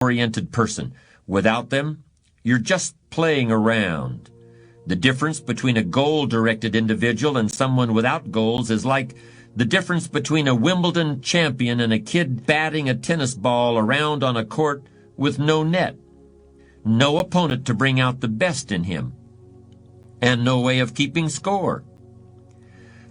goal-oriented person. Without them, you're just playing around. The difference between a goal-directed individual and someone without goals is like the difference between a Wimbledon champion and a kid batting a tennis ball around on a court with no net. No opponent to bring out the best in him, and no way of keeping score.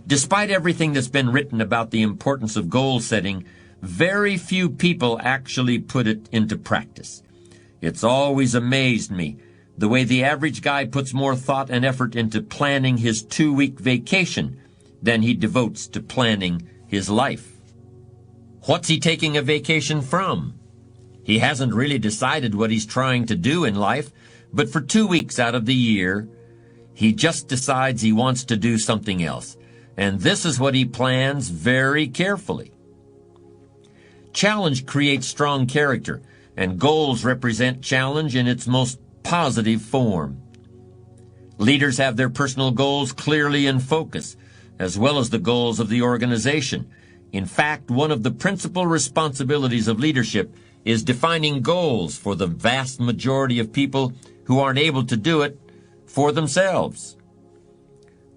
Despite everything that's been written about the importance of goal setting, very few people actually put it into practice. It's always amazed me the way the average guy puts more thought and effort into planning his 2-week vacation than he devotes to planning his life. What's he taking a vacation from? He hasn't really decided what he's trying to do in life, but for 2 weeks out of the year, he just decides he wants to do something else. And this is what he plans very carefully. Challenge creates strong character, and goals represent challenge in its most positive form. Leaders have their personal goals clearly in focus, as well as the goals of the organization. In fact, one of the principal responsibilities of leadership is defining goals for the vast majority of people who aren't able to do it for themselves.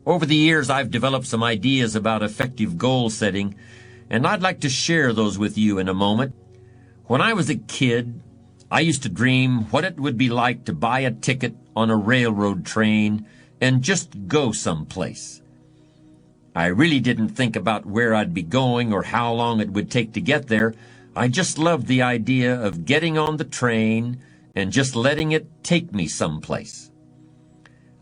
Over the years, I've developed some ideas about effective goal setting, and I'd like to share those with you in a moment. When I was a kid, I used to dream what it would be like to buy a ticket on a railroad train and just go someplace. I really didn't think about where I'd be going or how long it would take to get there. I just loved the idea of getting on the train and just letting it take me someplace.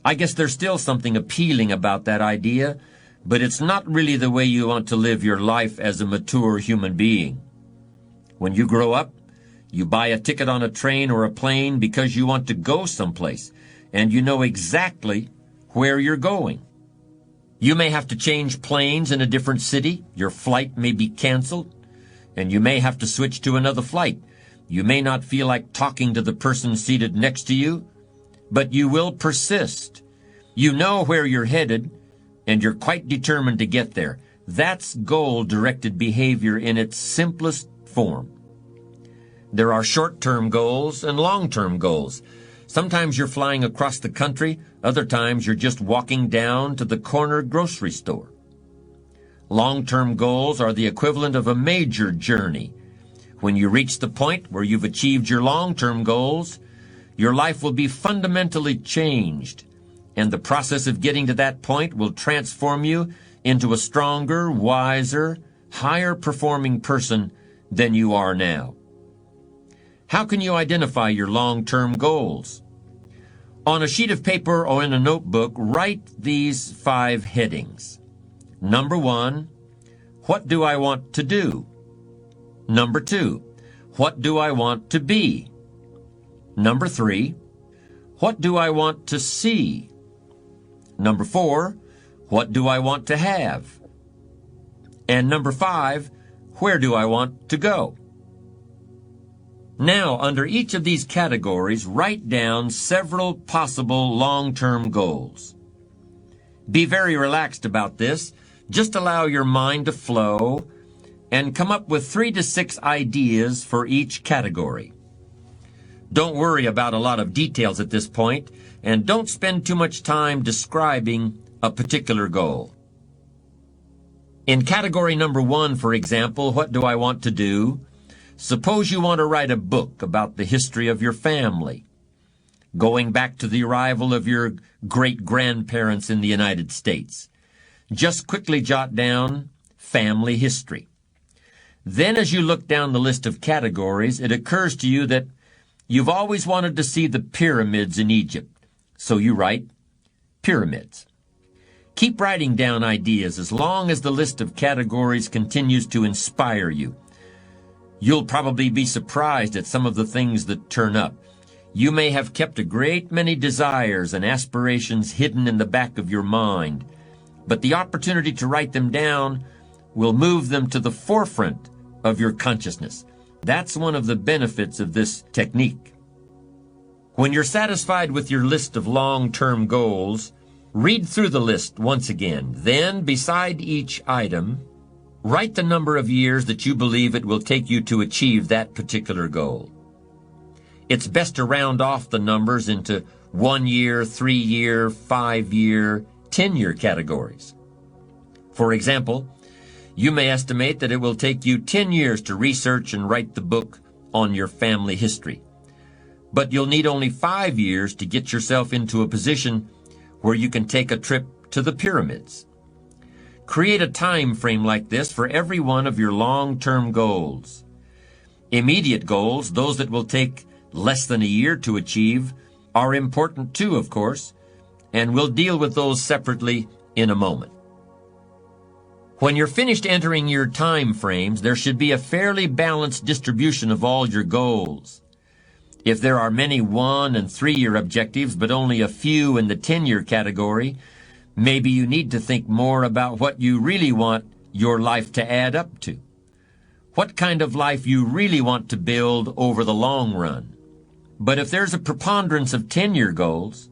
I guess there's still something appealing about that idea, but it's not really the way you want to live your life as a mature human being. When you grow up, you buy a ticket on a train or a plane because you want to go someplace, and you know exactly where you're going. You may have to change planes in a different city, your flight may be canceled, and you may have to switch to another flight. You may not feel like talking to the person seated next to you, but you will persist. You know where you're headed, and you're quite determined to get there. That's goal-directed behavior in its simplest form. There are short-term goals and long-term goals. Sometimes you're flying across the country, other times you're just walking down to the corner grocery store. Long-term goals are the equivalent of a major journey. When you reach the point where you've achieved your long-term goals, your life will be fundamentally changed, and the process of getting to that point will transform you into a stronger, wiser, higher-performing person than you are now. How can you identify your long-term goals? On a sheet of paper or in a notebook, write these 5 headings. Number 1, what do I want to do? Number 2, what do I want to be? Number 3, what do I want to see? Number 4, what do I want to have? And number 5, where do I want to go? Now, under each of these categories, write down several possible long-term goals. Be very relaxed about this. Just allow your mind to flow and come up with 3 to 6 ideas for each category. Don't worry about a lot of details at this point, and don't spend too much time describing a particular goal. In category number 1, for example, what do I want to do? Suppose you want to write a book about the history of your family, going back to the arrival of your great-grandparents in the United States. Just quickly jot down family history. Then as you look down the list of categories, it occurs to you that you've always wanted to see the pyramids in Egypt, so you write pyramids. Keep writing down ideas as long as the list of categories continues to inspire you. You'll probably be surprised at some of the things that turn up. You may have kept a great many desires and aspirations hidden in the back of your mind, but the opportunity to write them down will move them to the forefront of your consciousness. That's one of the benefits of this technique. When you're satisfied with your list of long-term goals, read through the list once again. Then, beside each item, write the number of years that you believe it will take you to achieve that particular goal. It's best to round off the numbers into 1 year, 3 year, 5 year, 10-year categories. For example, you may estimate that it will take you 10 years to research and write the book on your family history. But you'll need only 5 years to get yourself into a position where you can take a trip to the pyramids. Create a time frame like this for every one of your long-term goals. Immediate goals, those that will take less than a year to achieve, are important too, of course, and we'll deal with those separately in a moment. When you're finished entering your time frames, there should be a fairly balanced distribution of all your goals. If there are many 1- and 3-year objectives, but only a few in the 10-year category, maybe you need to think more about what you really want your life to add up to. What kind of life you really want to build over the long run. But if there's a preponderance of 10-year goals,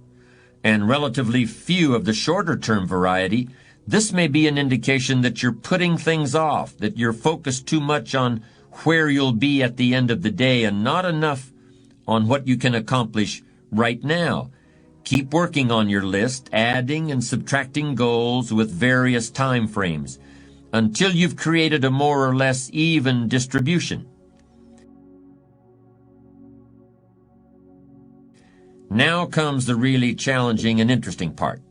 and relatively few of the shorter-term variety, this may be an indication that you're putting things off, that you're focused too much on where you'll be at the end of the day and not enough on what you can accomplish right now. Keep working on your list, adding and subtracting goals with various time frames until you've created a more or less even distribution. Now comes the really challenging and interesting part.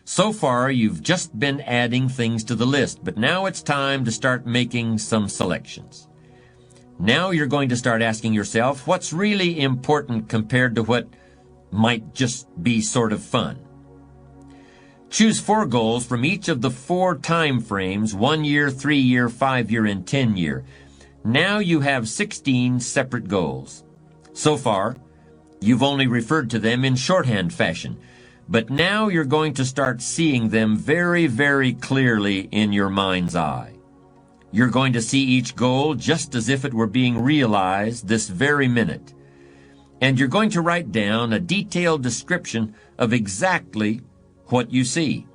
So far, you've just been adding things to the list, but now it's time to start making some selections. Now you're going to start asking yourself what's really important compared to what might just be sort of fun. Choose 4 goals from each of the 4 time frames, 1 year, 3 year, 5 year, and 10 year. Now you have 16 separate goals. So far, you've only referred to them in shorthand fashion, but now you're going to start seeing them very, very clearly in your mind's eye. You're going to see each goal just as if it were being realized this very minute. And you're going to write down a detailed description of exactly what you see.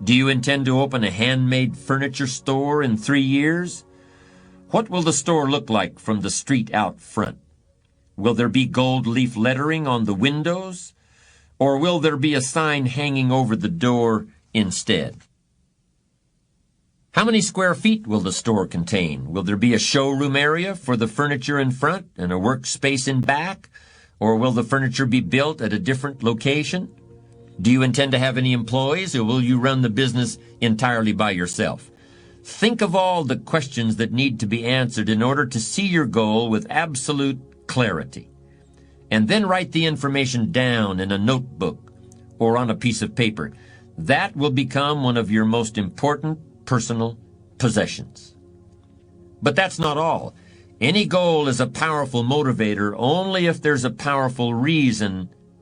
Do you intend to open a handmade furniture store in 3 years? What will the store look like from the street out front? Will there be gold leaf lettering on the windows? Or will there be a sign hanging over the door instead? How many square feet will the store contain? Will there be a showroom area for the furniture in front and a workspace in back? Or will the furniture be built at a different location? Do you intend to have any employees, or will you run the business entirely by yourself? Think of all the questions that need to be answered in order to see your goal with absolute clarity. And then write the information down in a notebook or on a piece of paper. That will become one of your most important personal possessions. But that's not all. Any goal is a powerful motivator only if there's a powerful reason